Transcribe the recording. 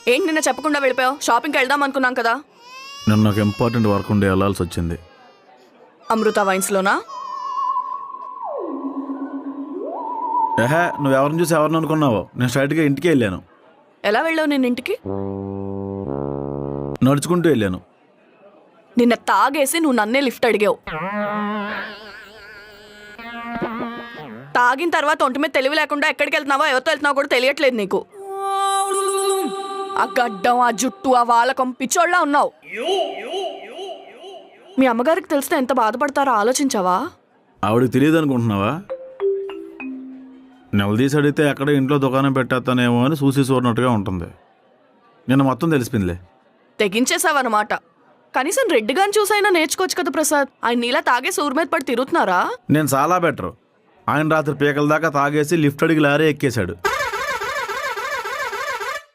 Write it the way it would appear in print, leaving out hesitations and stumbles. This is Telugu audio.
ఏంటి నిన్న చెప్పకుండా వెళ్ళిపోయావు? షాపింగ్కి వెళ్దాం అనుకున్నాం కదా. నేను నాకు ఇంపార్టెంట్ వర్క్ ఉండి వెళ్ళాల్సి వచ్చింది. అమృత వైన్స్లోనా? నువ్వు ఎవరిని చూసి ఎవరిని అనుకున్నావో? నేను స్ట్రైట్గా ఇంటికి వెళ్ళాను. ఎలా వెళ్ళావు నేను ఇంటికి? నడుచుకుంటూ వెళ్ళాను. నిన్న తాగేసి నువ్వు నన్నే లిఫ్ట్ అడిగావు. తాగిన తర్వాత ఒంటి మీద తెలివి లేకుండా ఎక్కడికి వెళ్తున్నావో ఎవరితో వెళ్తున్నావో కూడా తెలియట్లేదు నీకు. ఆ గడ్డం, ఆ జుట్టు, ఆ వాలకం పిచ్చోళ్ళ ఉన్నావు. మీ అమ్మగారికి తెలిస్తే ఎంత బాధపడతారో ఆలోచించావా? ఆవిడకి తెలియదు అనుకుంటున్నావా? నెలదీసి అడిగితే ఎక్కడ ఇంట్లో దుకాణం పెట్టేస్తానేమో అని చూసి చూడనట్టుగా ఉంటుంది. నిన్న మొత్తం తెలిసిపోయిందిలే. తెగించేసావన్నమాట. కనీసం రెడ్డిగాని చూసైనా నేర్చుకోవచ్చు కదా ప్రసాద్. ఆయన నీలా తాగేసి ఊరి మీద పడి తిరుగుతున్నారా? నేను చాలా బెటర్. ఆయన రాత్రి పీకల దాకా తాగేసి లిఫ్ట్ అడిగి లారీ ఎక్కేశాడు.